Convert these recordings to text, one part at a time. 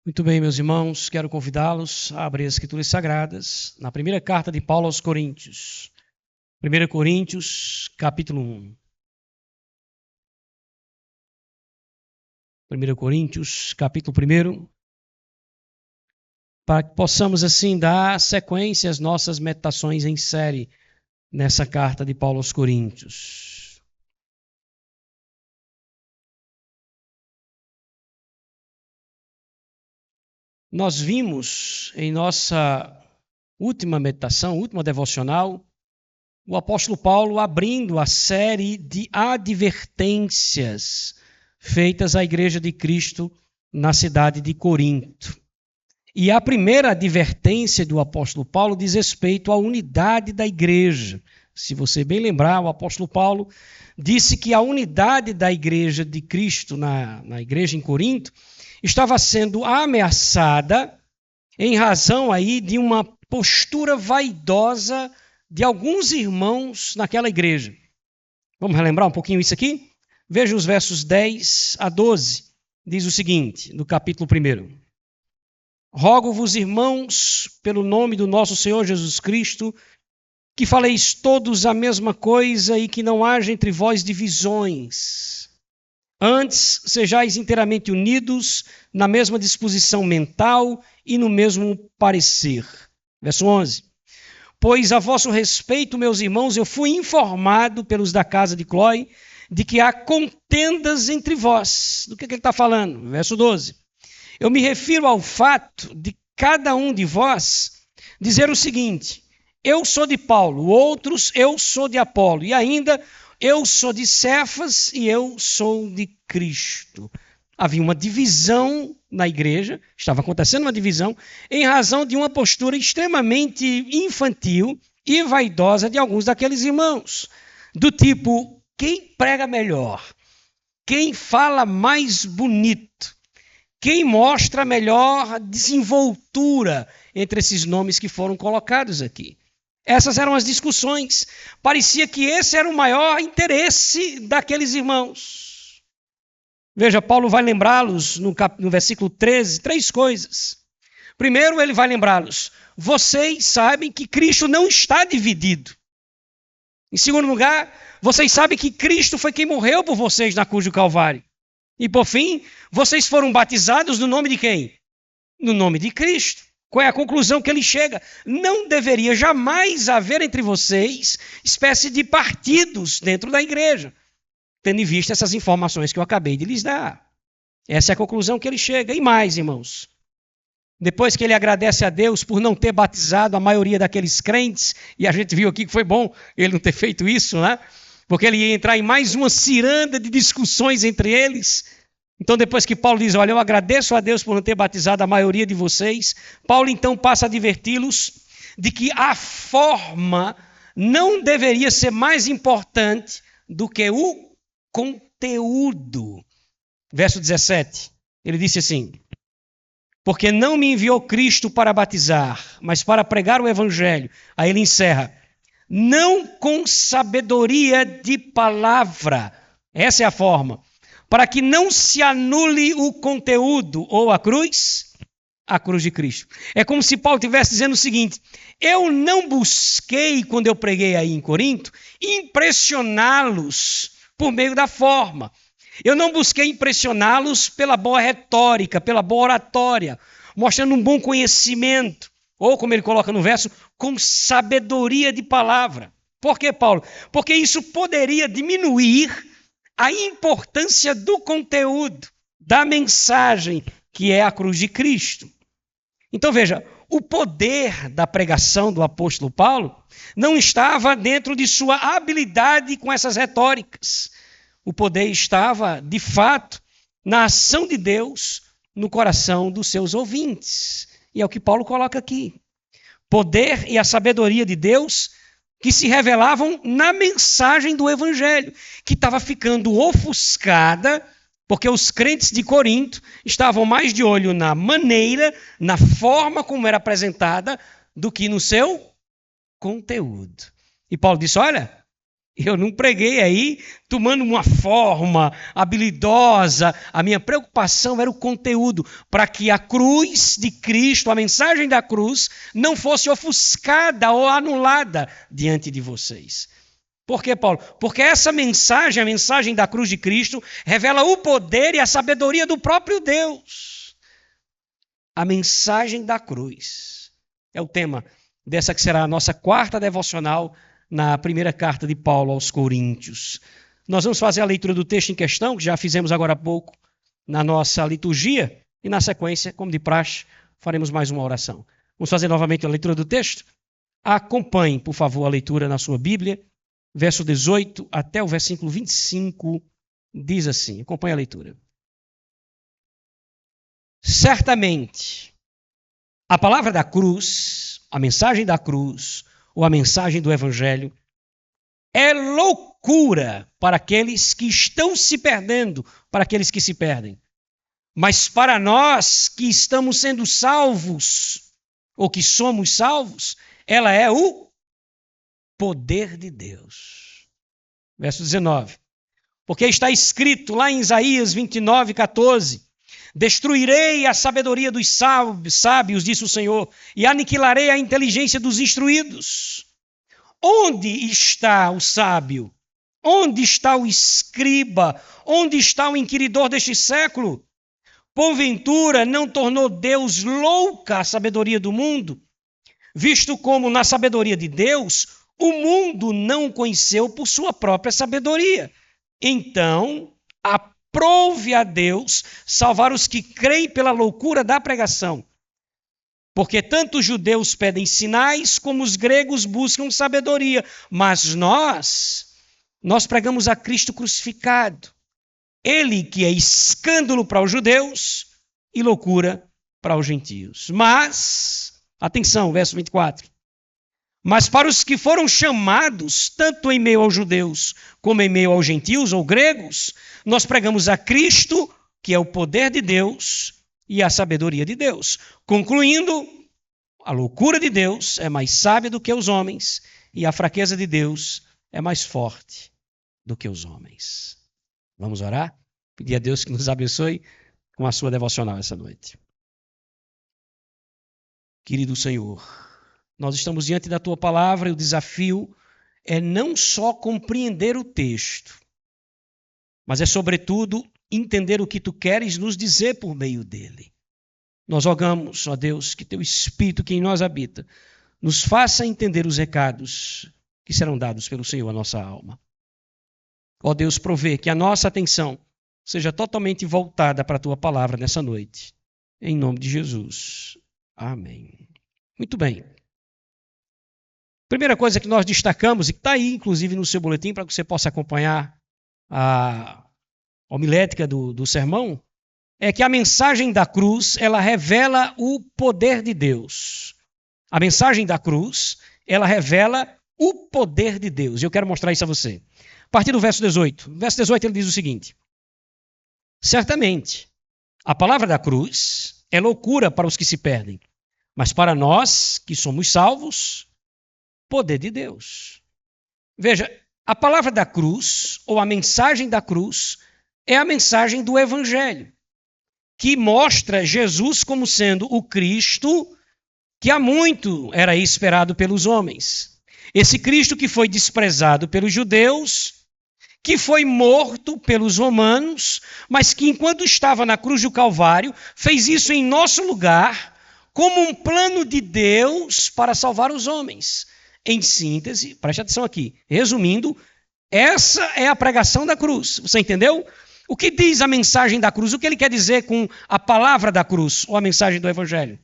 Muito bem, meus irmãos, quero convidá-los a abrir as Escrituras Sagradas na primeira carta de Paulo aos Coríntios. 1 Coríntios, capítulo 1. 1 Coríntios, capítulo 1, para que possamos assim dar sequência às nossas meditações em série nessa carta de Paulo aos Coríntios. Nós vimos em nossa última meditação, última devocional, o apóstolo Paulo abrindo a série de advertências feitas à Igreja de Cristo na cidade de Corinto. E a primeira advertência do apóstolo Paulo diz respeito à unidade da igreja. Se você bem lembrar, o apóstolo Paulo disse que a unidade da Igreja de Cristo na igreja em Corinto estava sendo ameaçada em razão aí de uma postura vaidosa de alguns irmãos naquela igreja. Vamos relembrar um pouquinho isso aqui? Veja os versos 10 a 12. Diz o seguinte, no capítulo 1. Rogo-vos, irmãos, pelo nome do nosso Senhor Jesus Cristo, que faleis todos a mesma coisa e que não haja entre vós divisões. Antes, sejais inteiramente unidos na mesma disposição mental e no mesmo parecer. Verso 11. Pois a vosso respeito, meus irmãos, eu fui informado pelos da casa de Cloé de que há contendas entre vós. Do que ele está falando? Verso 12. Eu me refiro ao fato de cada um de vós dizer o seguinte: eu sou de Paulo, outros eu sou de Apolo, e ainda eu sou de Cefas e eu sou de Cristo. Havia uma divisão na igreja, estava acontecendo uma divisão, em razão de uma postura extremamente infantil e vaidosa de alguns daqueles irmãos. Do tipo, quem prega melhor? Quem fala mais bonito? Quem mostra melhor desenvoltura entre esses nomes que foram colocados aqui? Essas eram as discussões. Parecia que esse era o maior interesse daqueles irmãos. Veja, Paulo vai lembrá-los no versículo 13, 3 coisas. Primeiro, ele vai lembrá-los: vocês sabem que Cristo não está dividido. Em segundo lugar, vocês sabem que Cristo foi quem morreu por vocês na cruz do Calvário. E por fim, vocês foram batizados no nome de quem? No nome de Cristo. Qual é a conclusão que ele chega? Não deveria jamais haver entre vocês espécie de partidos dentro da igreja, tendo em vista essas informações que eu acabei de lhes dar. Essa é a conclusão que ele chega. E mais, irmãos, depois que ele agradece a Deus por não ter batizado a maioria daqueles crentes, e a gente viu aqui que foi bom ele não ter feito isso, né? Porque ele ia entrar em mais uma ciranda de discussões entre eles. Então, depois que Paulo diz, olha, eu agradeço a Deus por não ter batizado a maioria de vocês, Paulo então passa a adverti-los de que a forma não deveria ser mais importante do que o conteúdo. Verso 17, ele disse assim: porque não me enviou Cristo para batizar, mas para pregar o evangelho. Aí ele encerra: não com sabedoria de palavra. Essa é a forma. Para que não se anule o conteúdo, ou a cruz de Cristo. É como se Paulo estivesse dizendo o seguinte: eu não busquei, quando eu preguei aí em Corinto, impressioná-los por meio da forma. Eu não busquei impressioná-los pela boa retórica, pela boa oratória, mostrando um bom conhecimento, ou como ele coloca no verso, com sabedoria de palavra. Por que, Paulo? Porque isso poderia diminuir a importância do conteúdo, da mensagem, que é a cruz de Cristo. Então veja, o poder da pregação do apóstolo Paulo não estava dentro de sua habilidade com essas retóricas. O poder estava, de fato, na ação de Deus no coração dos seus ouvintes. E é o que Paulo coloca aqui. Poder e a sabedoria de Deus que se revelavam na mensagem do Evangelho, que estava ficando ofuscada, porque os crentes de Corinto estavam mais de olho na maneira, na forma como era apresentada, do que no seu conteúdo. E Paulo disse, olha, Eu não preguei aí tomando uma forma habilidosa. A minha preocupação era o conteúdo, para que a cruz de Cristo, a mensagem da cruz, não fosse ofuscada ou anulada diante de vocês. Por quê, Paulo? Porque essa mensagem, a mensagem da cruz de Cristo, revela o poder e a sabedoria do próprio Deus. A mensagem da cruz é o tema dessa que será a nossa quarta devocional na primeira carta de Paulo aos Coríntios. Nós vamos fazer a leitura do texto em questão, que já fizemos agora há pouco na nossa liturgia, e na sequência, como de praxe, faremos mais uma oração. Vamos fazer novamente a leitura do texto? Acompanhe, por favor, a leitura na sua Bíblia, verso 18 até o versículo 25, diz assim, acompanhe a leitura. Certamente, a palavra da cruz, a mensagem da cruz, ou a mensagem do Evangelho, é loucura para aqueles que estão se perdendo, para aqueles que se perdem. Mas para nós que estamos sendo salvos, ou que somos salvos, ela é o poder de Deus. Verso 19. Porque está escrito lá em Isaías 29, 14, destruirei a sabedoria dos sábios, disse o Senhor, e aniquilarei a inteligência dos instruídos. Onde está o sábio? Onde está o escriba? Onde está o inquiridor deste século? Porventura não tornou Deus louca a sabedoria do mundo? Visto como na sabedoria de Deus, o mundo não o conheceu por sua própria sabedoria. Então, aprove a Deus salvar os que creem pela loucura da pregação. Porque tanto os judeus pedem sinais, como os gregos buscam sabedoria. Mas nós pregamos a Cristo crucificado. Ele que é escândalo para os judeus e loucura para os gentios. Mas, atenção, verso 24. Mas para os que foram chamados, tanto em meio aos judeus como em meio aos gentios ou gregos, nós pregamos a Cristo, que é o poder de Deus e a sabedoria de Deus. Concluindo, a loucura de Deus é mais sábia do que os homens e a fraqueza de Deus é mais forte do que os homens. Vamos orar? Pedir a Deus que nos abençoe com a sua devocional essa noite. Querido Senhor, nós estamos diante da Tua palavra e o desafio é não só compreender o texto, mas é, sobretudo, entender o que Tu queres nos dizer por meio dele. Nós rogamos, ó Deus, que Teu Espírito que em nós habita, nos faça entender os recados que serão dados pelo Senhor à nossa alma. Ó Deus, provê que a nossa atenção seja totalmente voltada para a Tua palavra nessa noite. Em nome de Jesus. Amém. Muito bem. Primeira coisa que nós destacamos, e que está aí, inclusive, no seu boletim, para que você possa acompanhar a homilética do sermão, é que a mensagem da cruz, ela revela o poder de Deus. A mensagem da cruz, ela revela o poder de Deus. E eu quero mostrar isso a você. A partir do verso 18. No verso 18 ele diz o seguinte: certamente, a palavra da cruz é loucura para os que se perdem, mas para nós que somos salvos, poder de Deus. Veja, a palavra da cruz, ou a mensagem da cruz, é a mensagem do Evangelho, que mostra Jesus como sendo o Cristo que há muito era esperado pelos homens. Esse Cristo que foi desprezado pelos judeus, que foi morto pelos romanos, mas que enquanto estava na cruz do Calvário, fez isso em nosso lugar, como um plano de Deus para salvar os homens. Em síntese, preste atenção aqui, resumindo, essa é a pregação da cruz. Você entendeu? O que diz a mensagem da cruz? O que ele quer dizer com a palavra da cruz, ou a mensagem do Evangelho?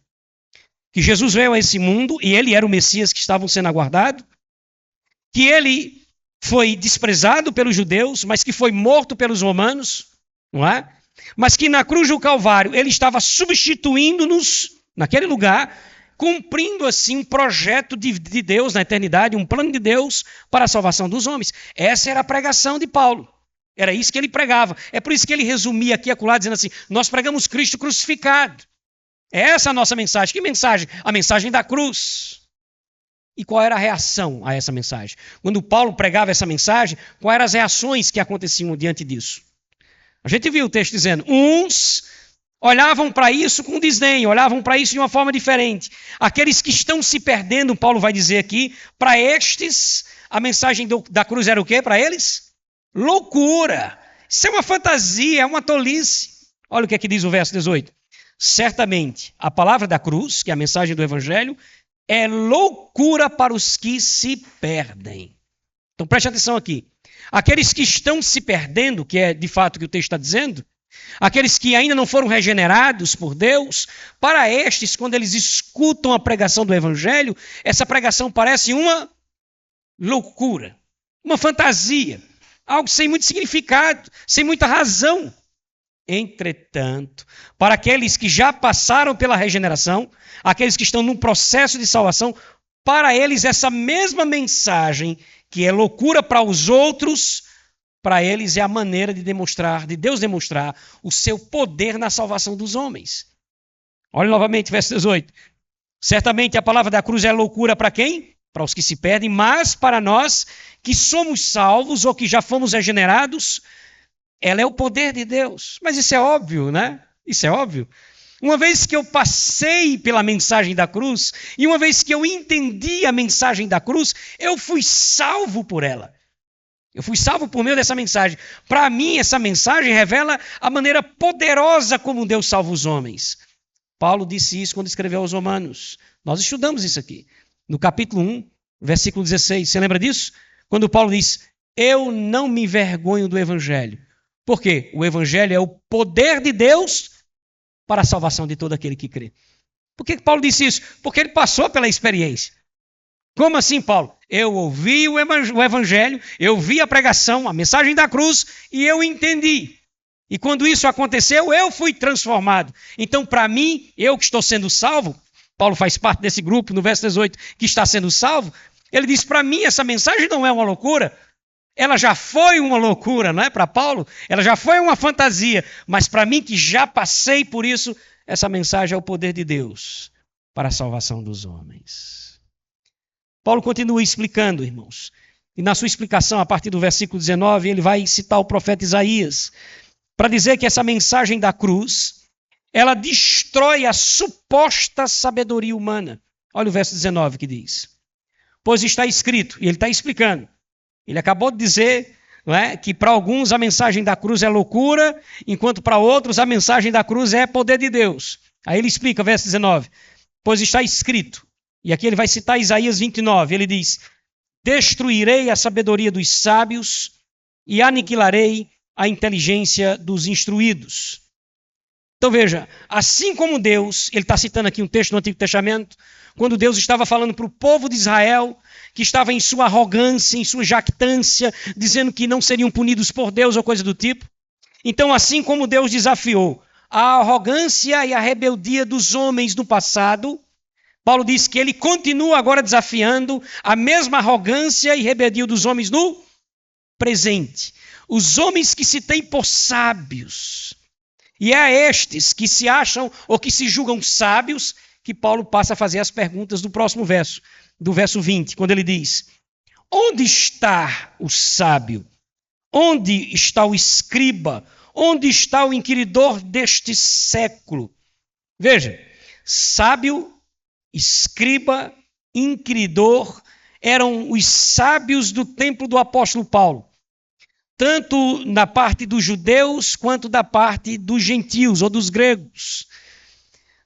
Que Jesus veio a esse mundo e ele era o Messias que estavam sendo aguardado, que ele foi desprezado pelos judeus, mas que foi morto pelos romanos, não é? Mas que na cruz do Calvário ele estava substituindo-nos naquele lugar, cumprindo assim um projeto de Deus na eternidade, um plano de Deus para a salvação dos homens. Essa era a pregação de Paulo. Era isso que ele pregava. É por isso que ele resumia aqui e acolá, dizendo assim: nós pregamos Cristo crucificado. Essa é a nossa mensagem. Que mensagem? A mensagem da cruz. E qual era a reação a essa mensagem? Quando Paulo pregava essa mensagem, quais eram as reações que aconteciam diante disso? A gente viu o texto dizendo, uns olhavam para isso com desdém, olhavam para isso de uma forma diferente. Aqueles que estão se perdendo, Paulo vai dizer aqui, para estes, a mensagem da cruz era o quê para eles? Loucura. Isso é uma fantasia, é uma tolice. Olha o que é que diz o verso 18. Certamente, a palavra da cruz, que é a mensagem do evangelho, é loucura para os que se perdem. Então preste atenção aqui. Aqueles que estão se perdendo, que é de fato o que o texto está dizendo, aqueles que ainda não foram regenerados por Deus, para estes, quando eles escutam a pregação do evangelho, essa pregação parece uma loucura, uma fantasia, algo sem muito significado, sem muita razão. Entretanto, para aqueles que já passaram pela regeneração, aqueles que estão num processo de salvação, para eles essa mesma mensagem, que é loucura para os outros, para eles é a maneira de Deus demonstrar o seu poder na salvação dos homens. Olha novamente, verso 18. Certamente a palavra da cruz é loucura para quem? Para os que se perdem, mas para nós que somos salvos ou que já fomos regenerados, ela é o poder de Deus. Mas isso é óbvio, né? Isso é óbvio. Uma vez que eu passei pela mensagem da cruz, e uma vez que eu entendi a mensagem da cruz, eu fui salvo por ela. Eu fui salvo por meio dessa mensagem. Para mim, essa mensagem revela a maneira poderosa como Deus salva os homens. Paulo disse isso quando escreveu aos Romanos. Nós estudamos isso aqui. No capítulo 1, versículo 16. Você lembra disso? Quando Paulo diz, eu não me envergonho do evangelho. Por quê? O evangelho é o poder de Deus para a salvação de todo aquele que crê. Por que Paulo disse isso? Porque ele passou pela experiência. Como assim, Paulo? Eu ouvi o evangelho, eu vi a pregação, a mensagem da cruz, e eu entendi. E quando isso aconteceu, eu fui transformado. Então, para mim, eu que estou sendo salvo, Paulo faz parte desse grupo, no verso 18, que está sendo salvo, ele diz, para mim, essa mensagem não é uma loucura. Ela já foi uma loucura, não é? Para Paulo, ela já foi uma fantasia. Mas para mim, que já passei por isso, essa mensagem é o poder de Deus para a salvação dos homens. Paulo continua explicando, irmãos. E na sua explicação, a partir do versículo 19, ele vai citar o profeta Isaías, para dizer que essa mensagem da cruz, ela destrói a suposta sabedoria humana. Olha o verso 19 que diz. Pois está escrito, e ele está explicando. Ele acabou de dizer, não é, que para alguns a mensagem da cruz é loucura, enquanto para outros a mensagem da cruz é poder de Deus. Aí ele explica, verso 19. Pois está escrito, e aqui ele vai citar Isaías 29, ele diz, destruirei a sabedoria dos sábios e aniquilarei a inteligência dos instruídos. Então veja, assim como Deus, ele está citando aqui um texto do Antigo Testamento, quando Deus estava falando para o povo de Israel, que estava em sua arrogância, em sua jactância, dizendo que não seriam punidos por Deus ou coisa do tipo. Então, assim como Deus desafiou a arrogância e a rebeldia dos homens no passado, Paulo diz que ele continua agora desafiando a mesma arrogância e rebeldia dos homens no presente. Os homens que se têm por sábios. E é a estes que se acham ou que se julgam sábios que Paulo passa a fazer as perguntas do próximo verso, do verso 20, quando ele diz, onde está o sábio? Onde está o escriba? Onde está o inquiridor deste século? Veja, sábio, escriba, inquiridor, eram os sábios do tempo do apóstolo Paulo. Tanto na parte dos judeus, quanto da parte dos gentios ou dos gregos.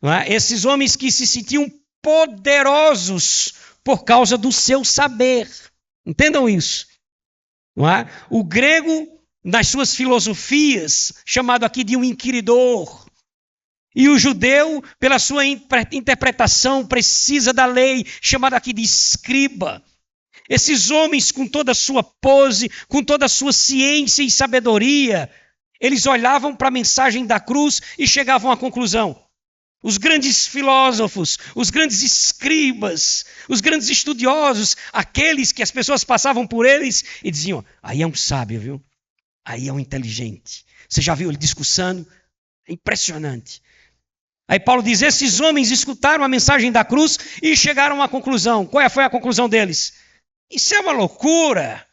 Não é? Esses homens que se sentiam poderosos por causa do seu saber. Entendam isso. Não é? O grego, nas suas filosofias, chamado aqui de um inquiridor. E o judeu, pela sua interpretação precisa da lei, chamado aqui de escriba. Esses homens, com toda a sua pose, com toda a sua ciência e sabedoria, eles olhavam para a mensagem da cruz e chegavam à conclusão. Os grandes filósofos, os grandes escribas, os grandes estudiosos, aqueles que as pessoas passavam por eles e diziam, aí é um sábio, viu? Aí é um inteligente. Você já viu ele discursando? É impressionante. Aí Paulo diz, esses homens escutaram a mensagem da cruz e chegaram à conclusão. Qual foi a conclusão deles? Isso é uma loucura.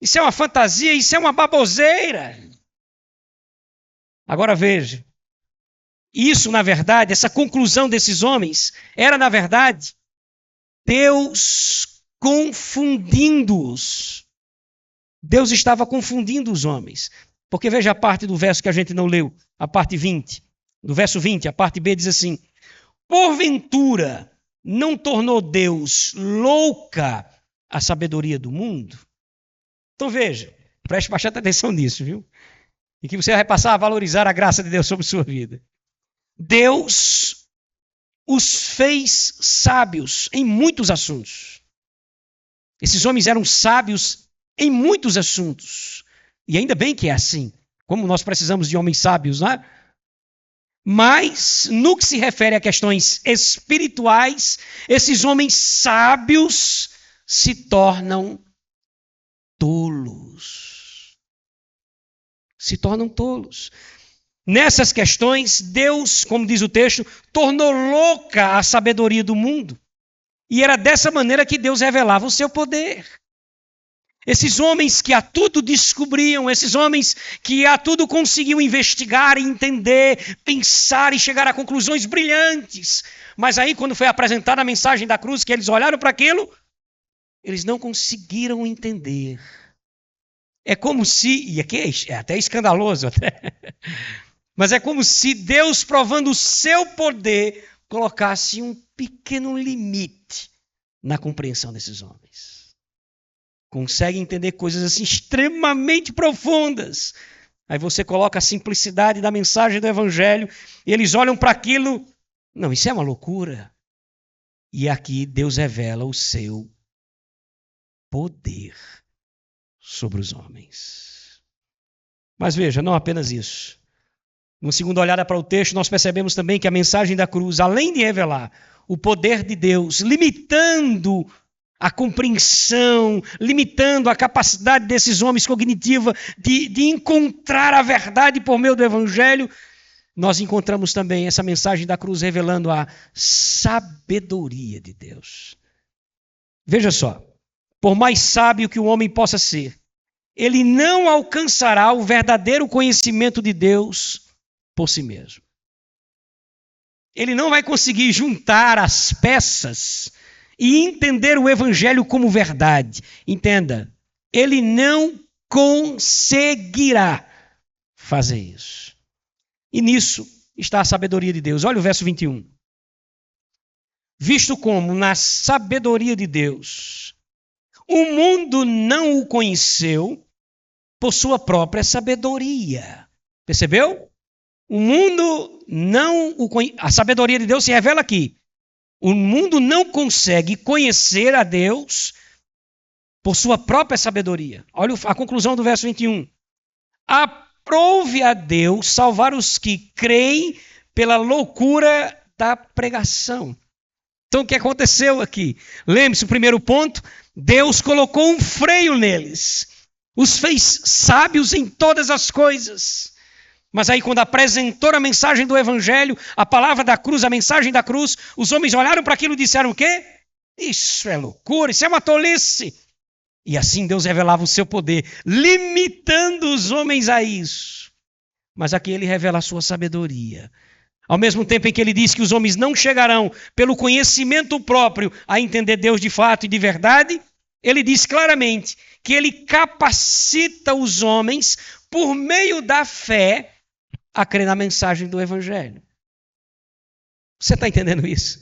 Isso é uma fantasia, isso é uma baboseira. Agora veja, isso na verdade, essa conclusão desses homens, era na verdade Deus confundindo-os. Deus estava confundindo os homens. Porque veja a parte do verso que a gente não leu, a parte 20. Do verso 20, a parte B diz assim, porventura não tornou Deus louca a sabedoria do mundo? Então veja, preste bastante atenção nisso, viu? E que você vai passar a valorizar a graça de Deus sobre sua vida. Deus os fez sábios em muitos assuntos. Esses homens eram sábios em muitos assuntos. E ainda bem que é assim. Como nós precisamos de homens sábios, não é? Mas, no que se refere a questões espirituais, esses homens sábios se tornam tolos. Se tornam tolos. Nessas questões, Deus, como diz o texto, tornou louca a sabedoria do mundo. E era dessa maneira que Deus revelava o seu poder. Esses homens que a tudo descobriam, esses homens que a tudo conseguiam investigar, entender, pensar e chegar a conclusões brilhantes. Mas aí, quando foi apresentada a mensagem da cruz, que eles olharam para aquilo, eles não conseguiram entender. É como se, e aqui é até escandaloso, mas é como se Deus, provando o seu poder, colocasse um pequeno limite na compreensão desses homens. Consegue entender coisas assim extremamente profundas. Aí você coloca a simplicidade da mensagem do Evangelho e eles olham para aquilo. Não, isso é uma loucura. E aqui Deus revela o seu poder sobre os homens. Mas veja, não apenas isso. Numa segunda olhada para o texto, nós percebemos também que a mensagem da cruz, além de revelar o poder de Deus, limitando a compreensão, limitando a capacidade desses homens cognitiva de encontrar a verdade por meio do Evangelho, nós encontramos também essa mensagem da cruz revelando a sabedoria de Deus. Veja só, por mais sábio que o homem possa ser, ele não alcançará o verdadeiro conhecimento de Deus por si mesmo. Ele não vai conseguir juntar as peças e entender o Evangelho como verdade. Entenda, ele não conseguirá fazer isso. E nisso está a sabedoria de Deus. Olha o verso 21. Visto como, na sabedoria de Deus, o mundo não o conheceu por sua própria sabedoria. Percebeu? O mundo não o conhece. A sabedoria de Deus se revela aqui. O mundo não consegue conhecer a Deus por sua própria sabedoria. Olha a conclusão do verso 21. Aprove a Deus salvar os que creem pela loucura da pregação. Então o que aconteceu aqui? Lembre-se, o primeiro ponto, Deus colocou um freio neles. Os fez sábios em todas as coisas. Mas aí quando apresentou a mensagem do Evangelho, a palavra da cruz, a mensagem da cruz, os homens olharam para aquilo e disseram o quê? Isso é loucura, isso é uma tolice. E assim Deus revelava o seu poder, limitando os homens a isso. Mas aqui ele revela a sua sabedoria. Ao mesmo tempo em que ele diz que os homens não chegarão pelo conhecimento próprio a entender Deus de fato e de verdade, ele diz claramente que ele capacita os homens por meio da fé a crer na mensagem do Evangelho. Você está entendendo isso?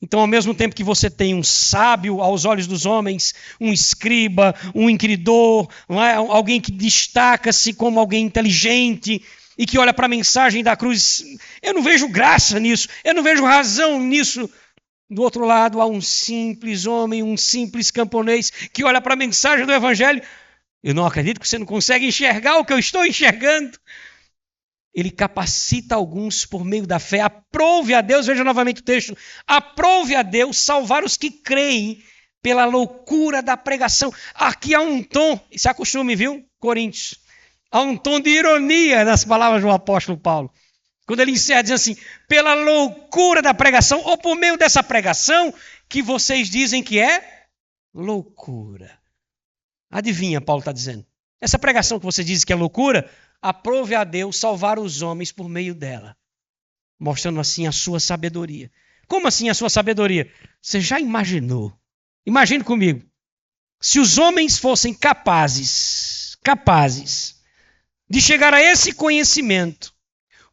Então, ao mesmo tempo que você tem um sábio aos olhos dos homens, um escriba, um inquiridor, alguém que destaca-se como alguém inteligente e que olha para a mensagem da cruz, eu não vejo graça nisso, eu não vejo razão nisso. Do outro lado, há um simples homem, um simples camponês que olha para a mensagem do Evangelho. Eu não acredito que você não consegue enxergar o que eu estou enxergando. Ele capacita alguns por meio da fé. Aprove a Deus, veja novamente o texto, aprove a Deus salvar os que creem pela loucura da pregação. Aqui há um tom, se acostume, viu, Coríntios? Há um tom de ironia nas palavras do apóstolo Paulo. Quando ele encerra dizendo assim, pela loucura da pregação, ou por meio dessa pregação, que vocês dizem que é loucura. Adivinha, Paulo está dizendo. Essa pregação que você diz que é loucura, aprove a Deus salvar os homens por meio dela. Mostrando assim a sua sabedoria. Como assim a sua sabedoria? Você já imaginou? Imagine comigo. Se os homens fossem capazes de chegar a esse conhecimento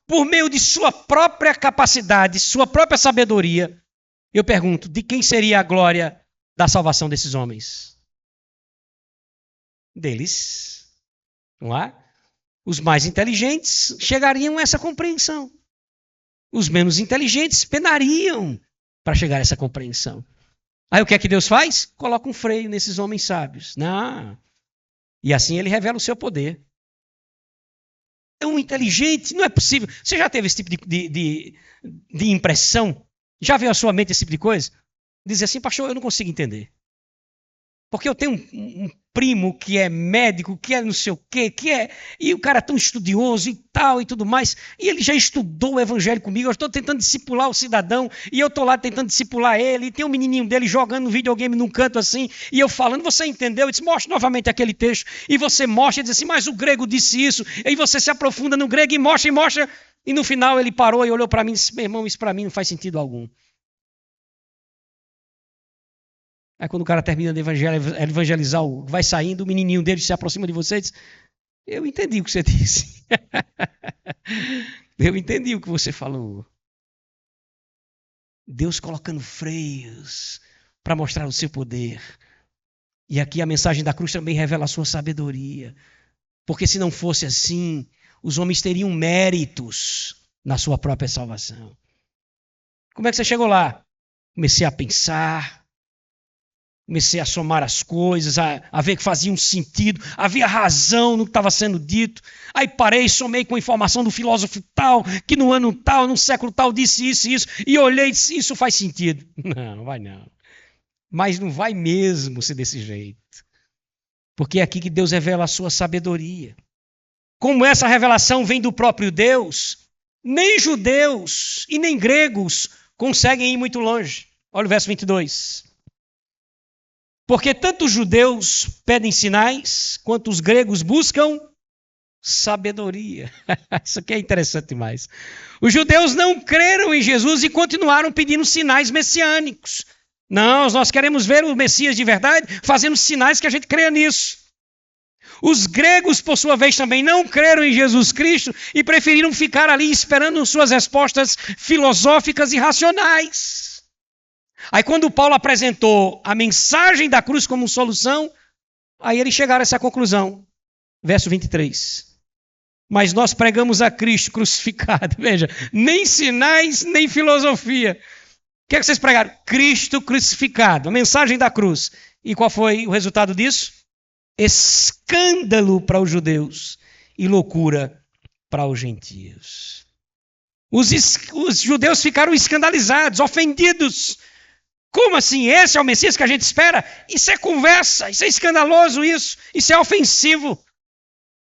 por meio de sua própria capacidade, sua própria sabedoria, eu pergunto, de quem seria a glória da salvação desses homens? Deles. Não é? Os mais inteligentes chegariam a essa compreensão. Os menos inteligentes penariam para chegar a essa compreensão. Aí o que é que Deus faz? Coloca um freio nesses homens sábios. Não. E assim ele revela o seu poder. É um inteligente, não é possível. Você já teve esse tipo de impressão? Já veio à sua mente esse tipo de coisa? Dizer assim, pastor, eu não consigo entender. Porque eu tenho um primo que é médico, que é não sei o quê, e o cara é tão estudioso e tal e tudo mais, e ele já estudou o evangelho comigo, eu estou tentando discipular o cidadão, e eu estou lá tentando discipular ele, e tem um menininho dele jogando videogame num canto assim, e eu falando, você entendeu? Eu disse, mostra novamente aquele texto, e você mostra, e diz assim, mas o grego disse isso, e aí você se aprofunda no grego e mostra, e no final ele parou e olhou para mim e disse, meu irmão, isso para mim não faz sentido algum. Aí quando o cara termina de evangelizar, vai saindo, o menininho dele se aproxima de você e diz, eu entendi o que você disse. Eu entendi o que você falou. Deus colocando freios para mostrar o seu poder. E aqui a mensagem da cruz também revela a sua sabedoria. Porque se não fosse assim, os homens teriam méritos na sua própria salvação. Como é que você chegou lá? Comecei a pensar. Comecei a somar as coisas, a ver que fazia um sentido, havia razão no que estava sendo dito. Aí parei, somei com a informação do filósofo tal, que no ano tal, no século tal, disse isso e isso, e olhei e disse, isso faz sentido. Não vai não. Mas não vai mesmo ser desse jeito. Porque é aqui que Deus revela a sua sabedoria. Como essa revelação vem do próprio Deus, nem judeus e nem gregos conseguem ir muito longe. Olha o verso 22. Porque tanto os judeus pedem sinais, quanto os gregos buscam sabedoria. Isso aqui é interessante demais. Os judeus não creram em Jesus e continuaram pedindo sinais messiânicos. Não, nós queremos ver o Messias de verdade fazendo sinais que a gente creia nisso. Os gregos, por sua vez, também não creram em Jesus Cristo e preferiram ficar ali esperando suas respostas filosóficas e racionais. Aí quando Paulo apresentou a mensagem da cruz como solução, aí eles chegaram a essa conclusão. Verso 23. Mas nós pregamos a Cristo crucificado. Veja, nem sinais, nem filosofia. O que é que vocês pregaram? Cristo crucificado, a mensagem da cruz. E qual foi o resultado disso? Escândalo para os judeus e loucura para os gentios. Os judeus ficaram escandalizados, ofendidos. Como assim? Esse é o Messias que a gente espera? Isso é conversa, isso é escandaloso isso é ofensivo.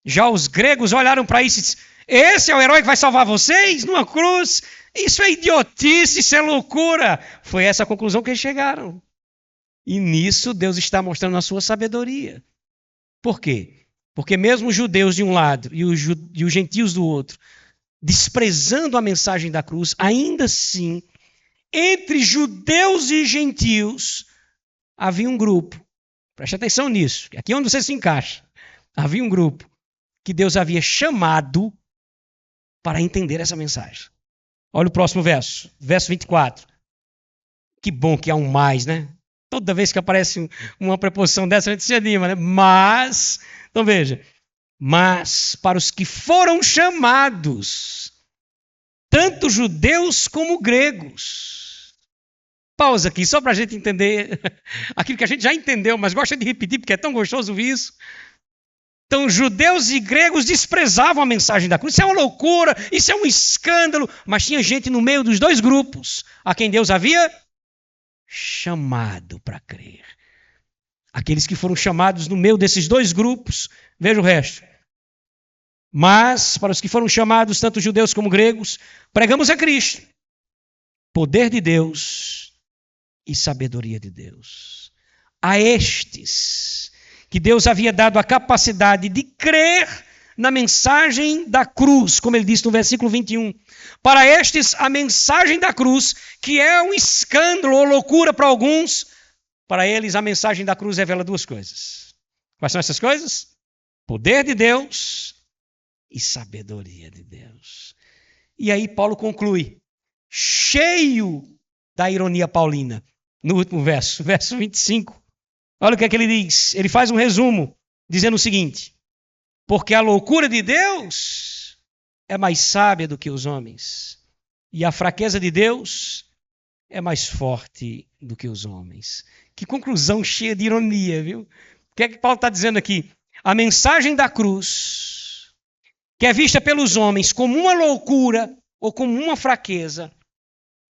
Já os gregos olharam para isso e disseram, esse é o herói que vai salvar vocês numa cruz? Isso é idiotice, isso é loucura. Foi essa a conclusão que eles chegaram. E nisso Deus está mostrando a sua sabedoria. Por quê? Porque mesmo os judeus de um lado e os gentios do outro, desprezando a mensagem da cruz, ainda assim, entre judeus e gentios, havia um grupo, preste atenção nisso, aqui é onde você se encaixa, havia um grupo que Deus havia chamado para entender essa mensagem. Olha o próximo verso, verso 24. Que bom que há um mais, né? Toda vez que aparece uma preposição dessa, a gente se anima, né? Mas, então veja, mas para os que foram chamados, tanto judeus como gregos. Pausa aqui, só para a gente entender aquilo que a gente já entendeu, mas gosta de repetir porque é tão gostoso ouvir isso. Então, judeus e gregos desprezavam a mensagem da cruz. Isso é uma loucura, isso é um escândalo. Mas tinha gente no meio dos dois grupos, a quem Deus havia chamado para crer. Aqueles que foram chamados no meio desses dois grupos, veja o resto. Mas, para os que foram chamados, tanto judeus como gregos, pregamos a Cristo, poder de Deus e sabedoria de Deus. A estes que Deus havia dado a capacidade de crer na mensagem da cruz, como ele disse no versículo 21. Para estes, a mensagem da cruz, que é um escândalo ou loucura para alguns, para eles a mensagem da cruz revela duas coisas. Quais são essas coisas? Poder de Deus e sabedoria de Deus. E aí Paulo conclui, cheio da ironia paulina, no último verso 25. Olha o que é que ele diz. Ele faz um resumo, dizendo o seguinte: porque a loucura de Deus é mais sábia do que os homens, e a fraqueza de Deus é mais forte do que os homens. Que conclusão cheia de ironia, viu? O que é que Paulo está dizendo aqui? A mensagem da cruz, que é vista pelos homens como uma loucura ou como uma fraqueza,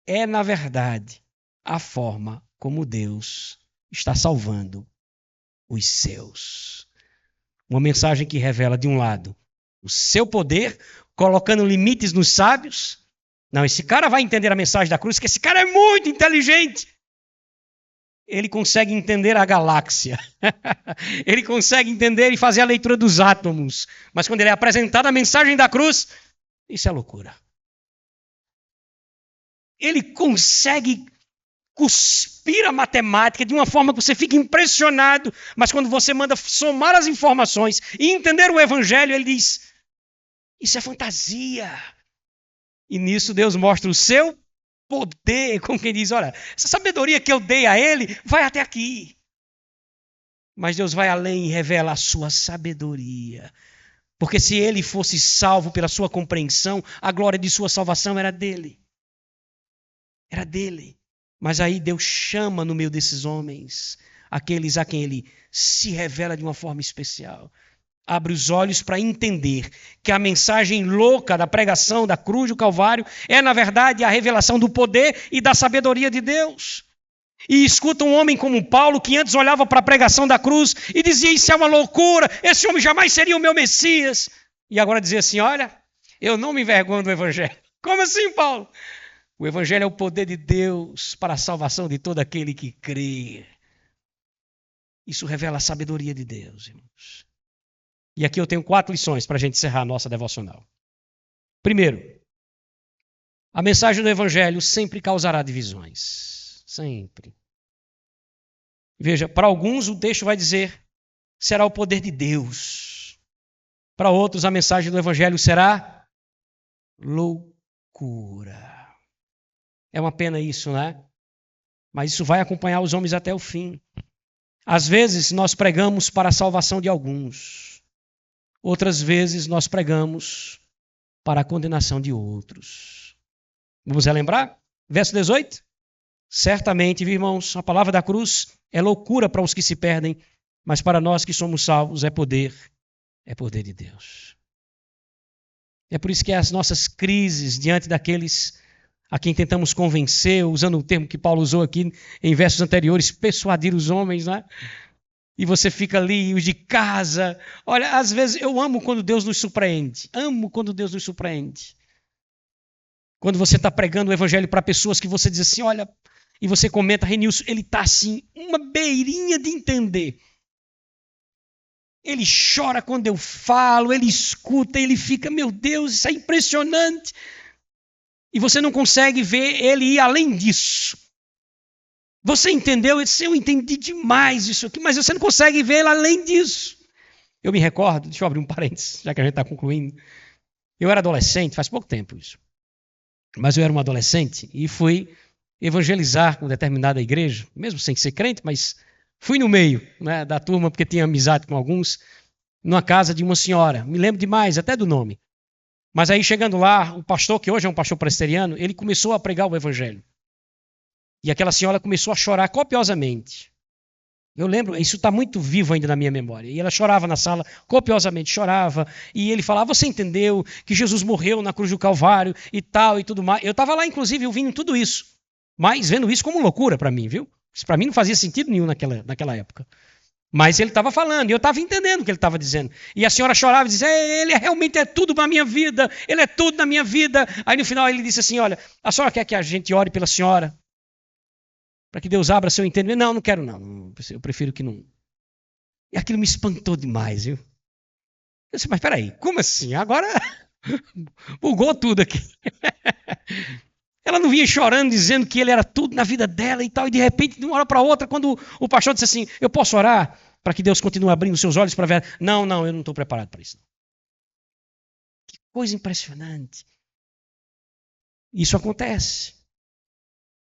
é, na verdade, a forma como Deus está salvando os seus. Uma mensagem que revela, de um lado, o seu poder, colocando limites nos sábios. Não, esse cara vai entender a mensagem da cruz, que esse cara é muito inteligente. Ele consegue entender a galáxia. Ele consegue entender e fazer a leitura dos átomos. Mas quando ele é apresentado a mensagem da cruz, isso é loucura. Ele consegue cuspir a matemática de uma forma que você fica impressionado, mas quando você manda somar as informações e entender o evangelho, ele diz, isso é fantasia. E nisso Deus mostra o seu poder, como quem diz, olha, essa sabedoria que eu dei a ele vai até aqui. Mas Deus vai além e revela a sua sabedoria. Porque se ele fosse salvo pela sua compreensão, a glória de sua salvação era dele. Era dele. Mas aí Deus chama no meio desses homens aqueles a quem ele se revela de uma forma especial. Abre os olhos para entender que a mensagem louca da pregação da cruz do Calvário é, na verdade, a revelação do poder e da sabedoria de Deus. E escuta um homem como Paulo, que antes olhava para a pregação da cruz e dizia, isso é uma loucura, esse homem jamais seria o meu Messias. E agora dizia assim, olha, eu não me envergonho do evangelho. Como assim, Paulo? O evangelho é o poder de Deus para a salvação de todo aquele que crê. Isso revela a sabedoria de Deus, irmãos. E aqui eu tenho 4 lições para a gente encerrar a nossa devocional. Primeiro, a mensagem do evangelho sempre causará divisões. Sempre. Veja, para alguns o texto vai dizer, será o poder de Deus. Para outros a mensagem do evangelho será loucura. É uma pena isso, né? Mas isso vai acompanhar os homens até o fim. Às vezes nós pregamos para a salvação de alguns. Outras vezes nós pregamos para a condenação de outros. Vamos relembrar? Verso 18. Certamente, irmãos, a palavra da cruz é loucura para os que se perdem, mas para nós que somos salvos é poder de Deus. É por isso que as nossas crises diante daqueles a quem tentamos convencer, usando o termo que Paulo usou aqui em versos anteriores, persuadir os homens, né? E você fica ali, os de casa. Olha, às vezes eu amo quando Deus nos surpreende. Amo quando Deus nos surpreende. Quando você está pregando o evangelho para pessoas que você diz assim, olha, e você comenta, Renilson, ele está assim, uma beirinha de entender. Ele chora quando eu falo, ele escuta, ele fica, meu Deus, isso é impressionante. E você não consegue ver ele ir além disso. Você entendeu? Eu entendi demais isso aqui, mas você não consegue ver ele além disso. Eu me recordo, deixa eu abrir um parênteses, já que a gente está concluindo. Eu era adolescente, faz pouco tempo isso. Mas eu era um adolescente e fui evangelizar com determinada igreja, mesmo sem ser crente, mas fui no meio, né, da turma, porque tinha amizade com alguns, numa casa de uma senhora. Me lembro demais, até do nome. Mas aí chegando lá, o pastor, que hoje é um pastor presbiteriano, ele começou a pregar o evangelho. E aquela senhora começou a chorar copiosamente. Eu lembro, isso está muito vivo ainda na minha memória. E ela chorava na sala, copiosamente, chorava. E ele falava, você entendeu que Jesus morreu na cruz do Calvário e tal e tudo mais. Eu estava lá, inclusive, ouvindo tudo isso. Mas vendo isso como loucura para mim, viu? Isso para mim não fazia sentido nenhum naquela época. Mas ele estava falando, e eu estava entendendo o que ele estava dizendo. E a senhora chorava e dizia, ele realmente é tudo na minha vida, ele é tudo na minha vida. Aí no final ele disse assim, olha, a senhora quer que a gente ore pela senhora? Para que Deus abra seu entendimento? Não, não quero não, eu prefiro que não. E aquilo me espantou demais, viu? Eu disse, mas peraí, como assim? Agora bugou tudo aqui. Ela não vinha chorando, dizendo que ele era tudo na vida dela e tal, e de repente, de uma hora para outra, quando o pastor disse assim, eu posso orar para que Deus continue abrindo seus olhos para ver? Não, eu não estou preparado para isso. Que coisa impressionante. Isso acontece.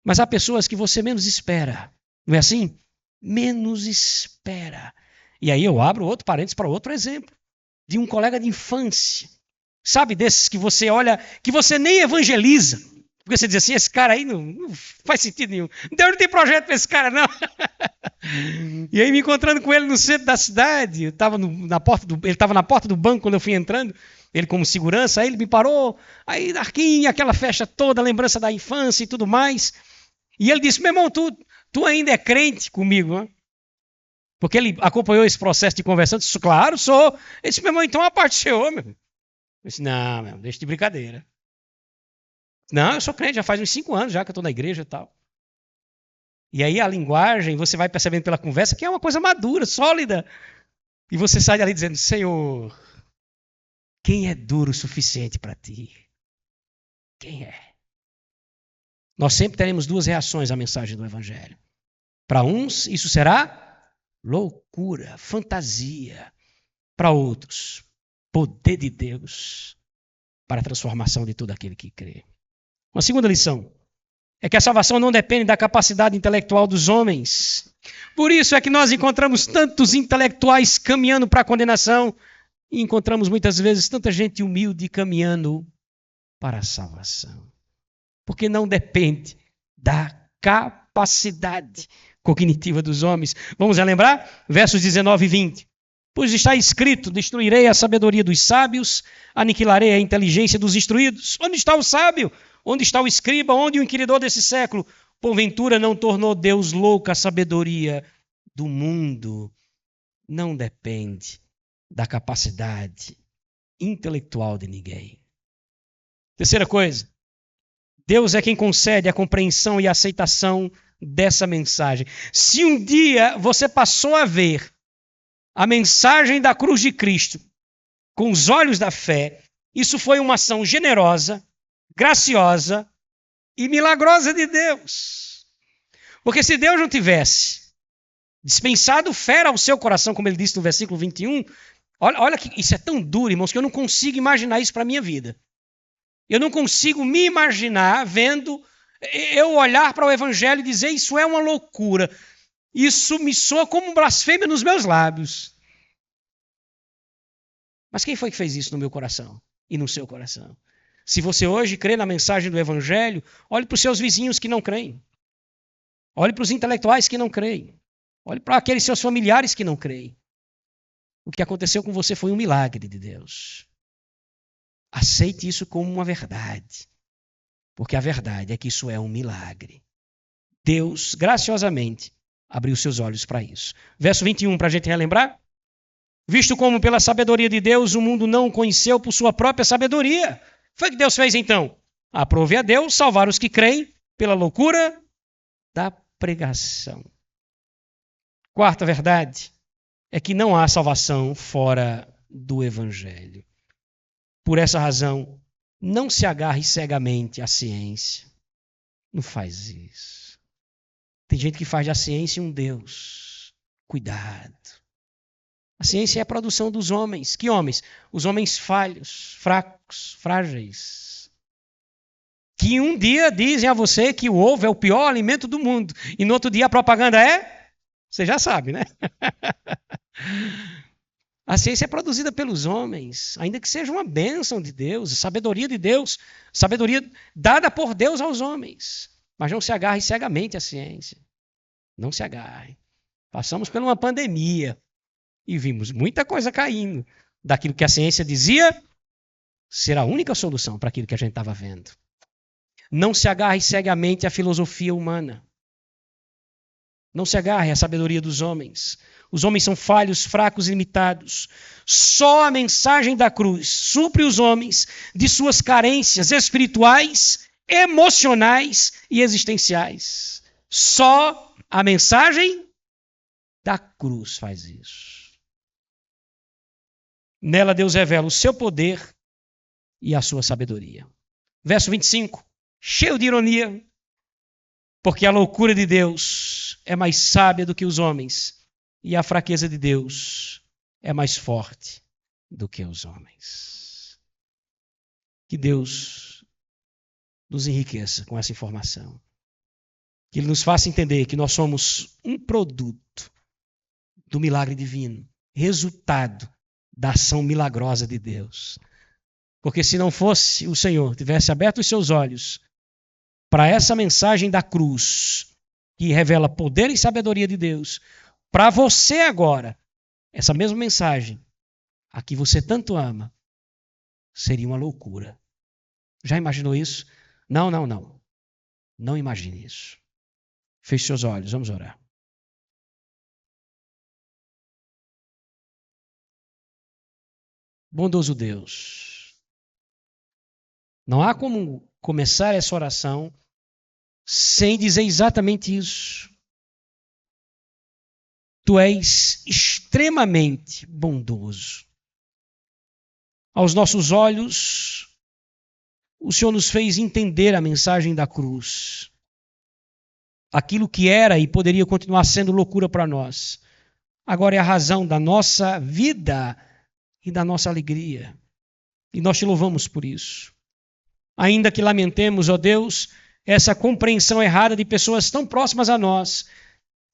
Mas há pessoas que você menos espera, não é assim? Menos espera. E aí eu abro outro parênteses para outro exemplo, de um colega de infância. Sabe desses que você olha, que você nem evangeliza. Porque você diz assim, esse cara aí não faz sentido nenhum. Deus não tem projeto para esse cara, não. E aí me encontrando com ele no centro da cidade, ele estava na porta do banco quando eu fui entrando, ele como segurança, aí ele me parou, aí Arquinho, aquela festa toda, lembrança da infância e tudo mais. E ele disse, meu irmão, tu ainda é crente comigo, né? Porque ele acompanhou esse processo de conversão, disse, claro, sou. Ele disse, meu irmão, então a parte do Senhor, meu. Eu disse, não, meu, deixa de brincadeira. Não, eu sou crente, já faz uns 5 anos já que eu estou na igreja e tal. E aí a linguagem, você vai percebendo pela conversa que é uma coisa madura, sólida. E você sai dali dizendo, Senhor, quem é duro o suficiente para ti? Quem é? Nós sempre teremos 2 reações à mensagem do Evangelho. Para uns, isso será loucura, fantasia. Para outros, poder de Deus para a transformação de todo aquele que crê. Uma segunda lição é que a salvação não depende da capacidade intelectual dos homens. Por isso é que nós encontramos tantos intelectuais caminhando para a condenação e encontramos muitas vezes tanta gente humilde caminhando para a salvação. Porque não depende da capacidade cognitiva dos homens. Vamos relembrar? Versos 19 e 20. Pois está escrito, destruirei a sabedoria dos sábios, aniquilarei a inteligência dos instruídos. Onde está o sábio? Onde está o escriba? Onde o inquiridor desse século? Porventura não tornou Deus louca a sabedoria do mundo? Não depende da capacidade intelectual de ninguém. Terceira coisa, Deus é quem concede a compreensão e a aceitação dessa mensagem. Se um dia você passou a ver a mensagem da cruz de Cristo com os olhos da fé, isso foi uma ação generosa, graciosa e milagrosa de Deus. Porque se Deus não tivesse dispensado fé ao seu coração, como ele disse no versículo 21, olha que isso é tão duro, irmãos, que eu não consigo imaginar isso para a minha vida. Eu não consigo me imaginar vendo eu olhar para o Evangelho e dizer isso é uma loucura. Isso me soa como blasfêmia nos meus lábios. Mas quem foi que fez isso no meu coração e no seu coração? Se você hoje crê na mensagem do Evangelho, olhe para os seus vizinhos que não creem. Olhe para os intelectuais que não creem. Olhe para aqueles seus familiares que não creem. O que aconteceu com você foi um milagre de Deus. Aceite isso como uma verdade. Porque a verdade é que isso é um milagre. Deus, graciosamente, abriu seus olhos para isso. Verso 21, para a gente relembrar. Visto como pela sabedoria de Deus o mundo não o conheceu por sua própria sabedoria. Foi o que Deus fez então? Aprove a Deus salvar os que creem pela loucura da pregação. Quarta verdade é que não há salvação fora do Evangelho. Por essa razão, não se agarre cegamente à ciência. Não faz isso. Tem gente que faz da ciência um Deus. Cuidado. A ciência é a produção dos homens. Que homens? Os homens falhos, fracos, frágeis. Que um dia dizem a você que o ovo é o pior alimento do mundo. E no outro dia a propaganda é? Você já sabe, né? A ciência é produzida pelos homens, ainda que seja uma bênção de Deus, sabedoria de Deus, sabedoria dada por Deus aos homens. Mas não se agarre cegamente à ciência. Não se agarre. Passamos por uma pandemia e vimos muita coisa caindo daquilo que a ciência dizia ser a única solução para aquilo que a gente estava vendo. Não se agarre cegamente à filosofia humana. Não se agarre à sabedoria dos homens. Os homens são falhos, fracos e limitados. Só a mensagem da cruz supre os homens de suas carências espirituais, emocionais e existenciais. Só a mensagem da cruz faz isso. Nela Deus revela o seu poder e a sua sabedoria. Verso 25, cheio de ironia, porque a loucura de Deus é mais sábia do que os homens, e a fraqueza de Deus é mais forte do que os homens. Que Deus nos enriqueça com essa informação. Que Ele nos faça entender que nós somos um produto do milagre divino, resultado da ação milagrosa de Deus. Porque se não fosse o Senhor, tivesse aberto os seus olhos para essa mensagem da cruz, que revela poder e sabedoria de Deus, para você agora, essa mesma mensagem, a que você tanto ama, seria uma loucura. Já imaginou isso? Não. Não imagine isso. Feche seus olhos, vamos orar. Bondoso Deus, não há como começar essa oração sem dizer exatamente isso. Tu és extremamente bondoso. Aos nossos olhos, o Senhor nos fez entender a mensagem da cruz. Aquilo que era e poderia continuar sendo loucura para nós, agora é a razão da nossa vida e da nossa alegria. E nós te louvamos por isso. Ainda que lamentemos, ó Deus, essa compreensão errada de pessoas tão próximas a nós,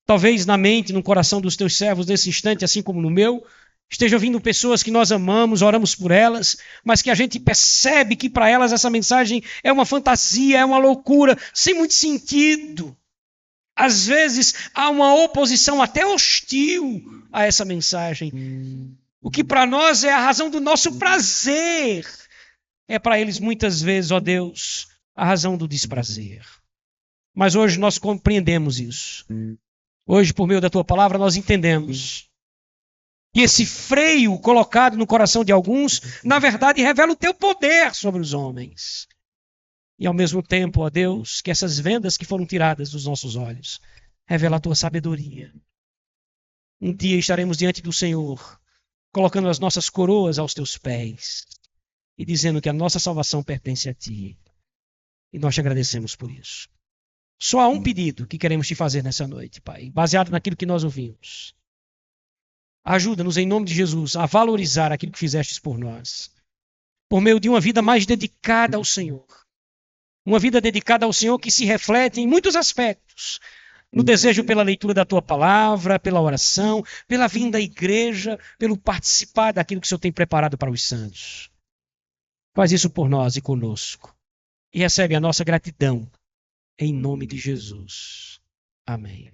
talvez na mente, no coração dos teus servos nesse instante, assim como no meu, estejam vindo pessoas que nós amamos, oramos por elas, mas que a gente percebe que para elas essa mensagem é uma fantasia, é uma loucura, sem muito sentido. Às vezes há uma oposição até hostil a essa mensagem. O que para nós é a razão do nosso prazer, é para eles muitas vezes, ó Deus, a razão do desprazer. Mas hoje nós compreendemos isso. Hoje, por meio da tua palavra, nós entendemos que esse freio colocado no coração de alguns, na verdade, revela o teu poder sobre os homens. E ao mesmo tempo, ó Deus, que essas vendas que foram tiradas dos nossos olhos, revela a tua sabedoria. Um dia estaremos diante do Senhor, colocando as nossas coroas aos teus pés e dizendo que a nossa salvação pertence a ti. E nós te agradecemos por isso. Só há um pedido que queremos te fazer nessa noite, Pai, baseado naquilo que nós ouvimos. Ajuda-nos, em nome de Jesus, a valorizar aquilo que fizestes por nós, por meio de uma vida mais dedicada ao Senhor. Uma vida dedicada ao Senhor que se reflete em muitos aspectos. No desejo pela leitura da tua palavra, pela oração, pela vinda à igreja, pelo participar daquilo que o Senhor tem preparado para os santos. Faz isso por nós e conosco. E recebe a nossa gratidão, em nome de Jesus. Amém.